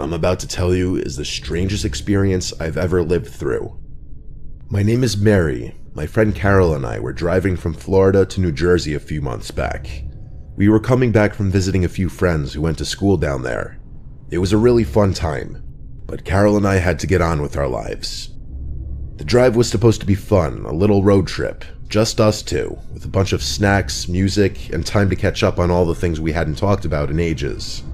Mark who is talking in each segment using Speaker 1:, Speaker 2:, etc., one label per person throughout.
Speaker 1: I'm about to tell you is the strangest experience I've ever lived through. My name is Mary. My friend Carol and I were driving from Florida to New Jersey a few months back. We were coming back from visiting a few friends who went to school down there. It was a really fun time, but Carol and I had to get on with our lives. The drive was supposed to be fun, a little road trip, just us two, with a bunch of snacks, music, and time to catch up on all the things we hadn't talked about in ages.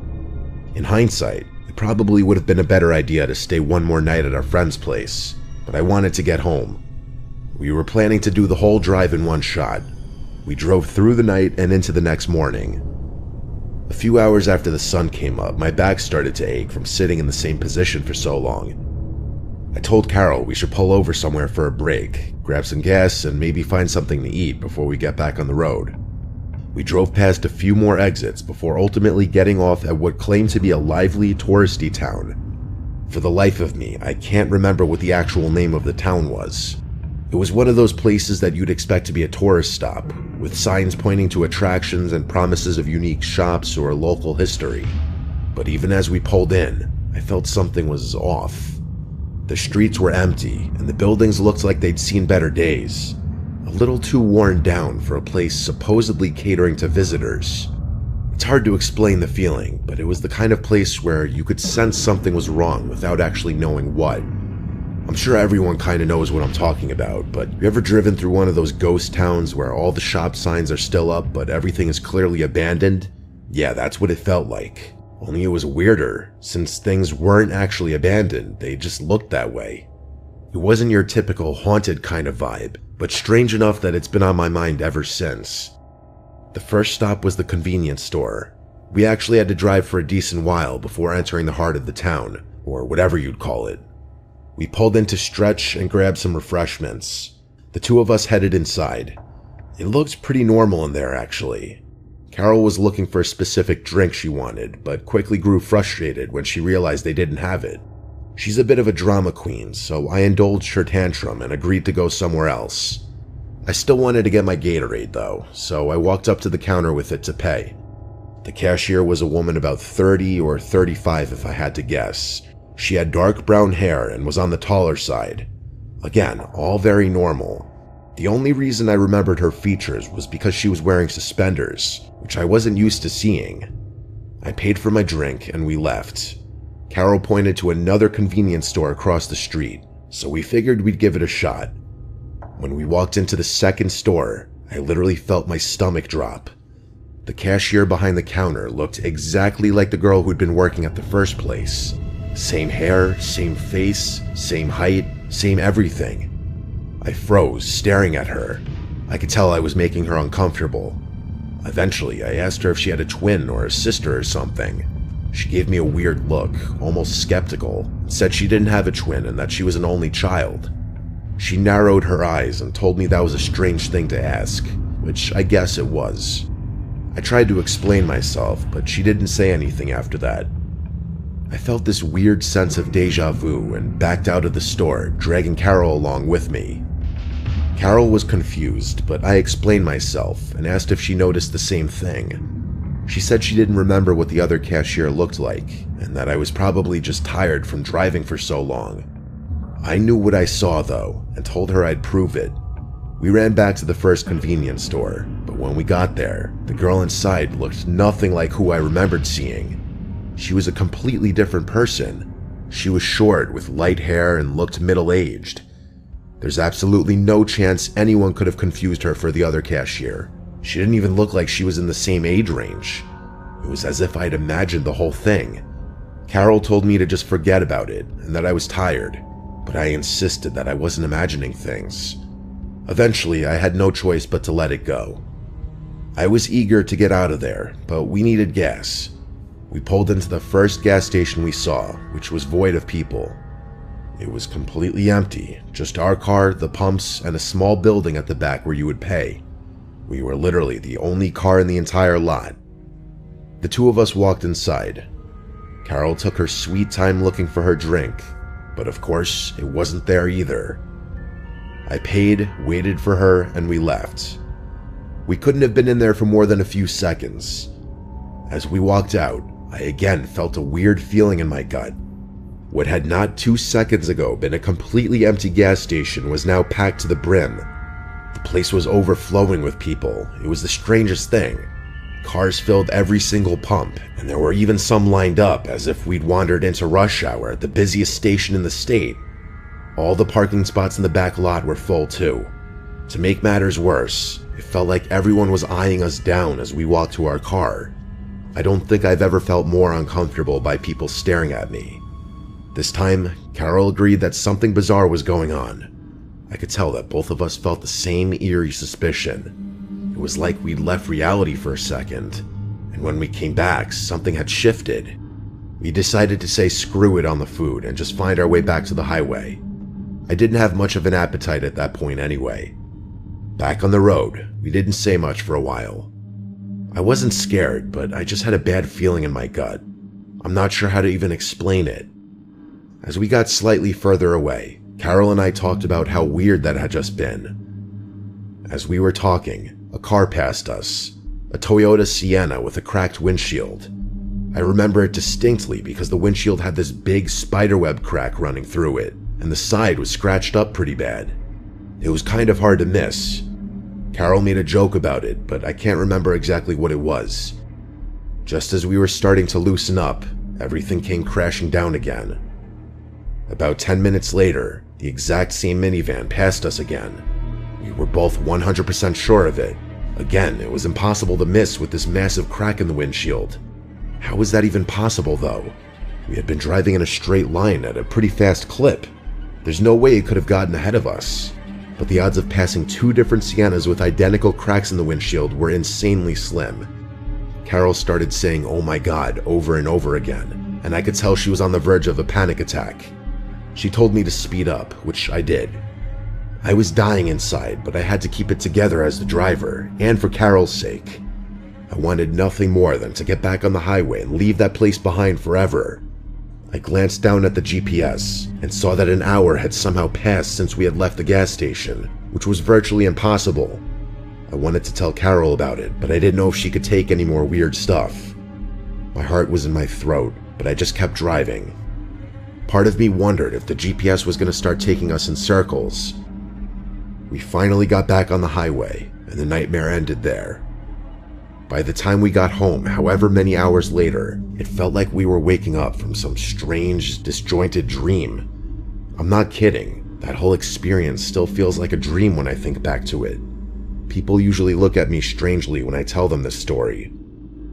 Speaker 1: In hindsight, it probably would have been a better idea to stay one more night at our friend's place, but I wanted to get home. We were planning to do the whole drive in one shot. We drove through the night and into the next morning. A few hours after the sun came up, my back started to ache from sitting in the same position for so long. I told Carol we should pull over somewhere for a break, grab some gas, and maybe find something to eat before we get back on the road. We drove past a few more exits before ultimately getting off at what claimed to be a lively, touristy town. For the life of me, I can't remember what the actual name of the town was. It was one of those places that you'd expect to be a tourist stop, with signs pointing to attractions and promises of unique shops or local history. But even as we pulled in, I felt something was off. The streets were empty, and the buildings looked like they'd seen better days. A little too worn down for a place supposedly catering to visitors. It's hard to explain the feeling, but it was the kind of place where you could sense something was wrong without actually knowing what. I'm sure everyone kind of knows what I'm talking about, but you ever driven through one of those ghost towns where all the shop signs are still up, but everything is clearly abandoned? Yeah, that's what it felt like. Only it was weirder, since things weren't actually abandoned, they just looked that way. It wasn't your typical haunted kind of vibe, but strange enough that it's been on my mind ever since. The first stop was the convenience store. We actually had to drive for a decent while before entering the heart of the town, or whatever you'd call it. We pulled in to stretch and grab some refreshments. The two of us headed inside. It looked pretty normal in there, actually. Carol was looking for a specific drink she wanted, but quickly grew frustrated when she realized they didn't have it. She's a bit of a drama queen, so I indulged her tantrum and agreed to go somewhere else. I still wanted to get my Gatorade though, so I walked up to the counter with it to pay. The cashier was a woman about 30 or 35 if I had to guess. She had dark brown hair and was on the taller side. Again, all very normal. The only reason I remembered her features was because she was wearing suspenders, which I wasn't used to seeing. I paid for my drink and we left. Carol pointed to another convenience store across the street, so we figured we'd give it a shot. When we walked into the second store, I literally felt my stomach drop. The cashier behind the counter looked exactly like the girl who'd been working at the first place. Same hair, same face, same height, same everything. I froze, staring at her. I could tell I was making her uncomfortable. Eventually, I asked her if she had a twin or a sister or something. She gave me a weird look, almost skeptical, and said she didn't have a twin and that she was an only child. She narrowed her eyes and told me that was a strange thing to ask, which I guess it was. I tried to explain myself, but she didn't say anything after that. I felt this weird sense of deja vu and backed out of the store, dragging Carol along with me. Carol was confused, but I explained myself and asked if she noticed the same thing. She said she didn't remember what the other cashier looked like, and that I was probably just tired from driving for so long. I knew what I saw though, and told her I'd prove it. We ran back to the first convenience store, but when we got there, the girl inside looked nothing like who I remembered seeing. She was a completely different person. She was short with light hair and looked middle-aged. There's absolutely no chance anyone could have confused her for the other cashier. She didn't even look like she was in the same age range. It was as if I'd imagined the whole thing. Carol told me to just forget about it and that I was tired, but I insisted that I wasn't imagining things. Eventually, I had no choice but to let it go. I was eager to get out of there, but we needed gas. We pulled into the first gas station we saw, which was void of people. It was completely empty, just our car, the pumps, and a small building at the back where you would pay. We were literally the only car in the entire lot. The two of us walked inside. Carol took her sweet time looking for her drink, but of course, it wasn't there either. I paid, waited for her, and we left. We couldn't have been in there for more than a few seconds. As we walked out, I again felt a weird feeling in my gut, What had not 2 seconds ago been a completely empty gas station was now packed to the brim. The place was overflowing with people. It was the strangest thing. Cars filled every single pump, and there were even some lined up as if we'd wandered into rush hour at the busiest station in the state. All the parking spots in the back lot were full too. To make matters worse, it felt like everyone was eyeing us down as we walked to our car. I don't think I've ever felt more uncomfortable by people staring at me. This time, Carol agreed that something bizarre was going on. I could tell that both of us felt the same eerie suspicion. It was like we'd left reality for a second, and when we came back, something had shifted. We decided to say screw it on the food and just find our way back to the highway. I didn't have much of an appetite at that point anyway. Back on the road, we didn't say much for a while. I wasn't scared, but I just had a bad feeling in my gut. I'm not sure how to even explain it. As we got slightly further away, Carol and I talked about how weird that had just been. As we were talking, a car passed us, a Toyota Sienna with a cracked windshield. I remember it distinctly because the windshield had this big spiderweb crack running through it, and the side was scratched up pretty bad. It was kind of hard to miss. Carol made a joke about it, but I can't remember exactly what it was. Just as we were starting to loosen up, everything came crashing down again. About 10 minutes later, the exact same minivan passed us again. We were both 100% sure of it. Again, it was impossible to miss with this massive crack in the windshield. How was that even possible, though? We had been driving in a straight line at a pretty fast clip. There's no way it could have gotten ahead of us. But the odds of passing 2 different Siennas with identical cracks in the windshield were insanely slim. Carol started saying, "Oh my God," over and over again, and I could tell she was on the verge of a panic attack. She told me to speed up, which I did. I was dying inside, but I had to keep it together as the driver, and for Carol's sake. I wanted nothing more than to get back on the highway and leave that place behind forever. I glanced down at the GPS and saw that an hour had somehow passed since we had left the gas station, which was virtually impossible. I wanted to tell Carol about it, but I didn't know if she could take any more weird stuff. My heart was in my throat, but I just kept driving. Part of me wondered if the GPS was going to start taking us in circles. We finally got back on the highway, and the nightmare ended there. By the time we got home, however many hours later, it felt like we were waking up from some strange, disjointed dream. I'm not kidding. That whole experience still feels like a dream when I think back to it. People usually look at me strangely when I tell them this story.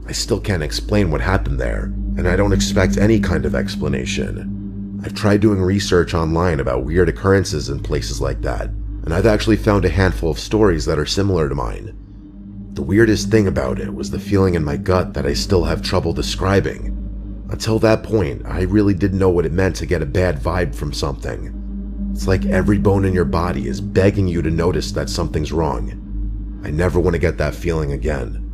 Speaker 1: I still can't explain what happened there, and I don't expect any kind of explanation. I've tried doing research online about weird occurrences in places like that, and I've actually found a handful of stories that are similar to mine. The weirdest thing about it was the feeling in my gut that I still have trouble describing. Until that point, I really didn't know what it meant to get a bad vibe from something. It's like every bone in your body is begging you to notice that something's wrong. I never want to get that feeling again.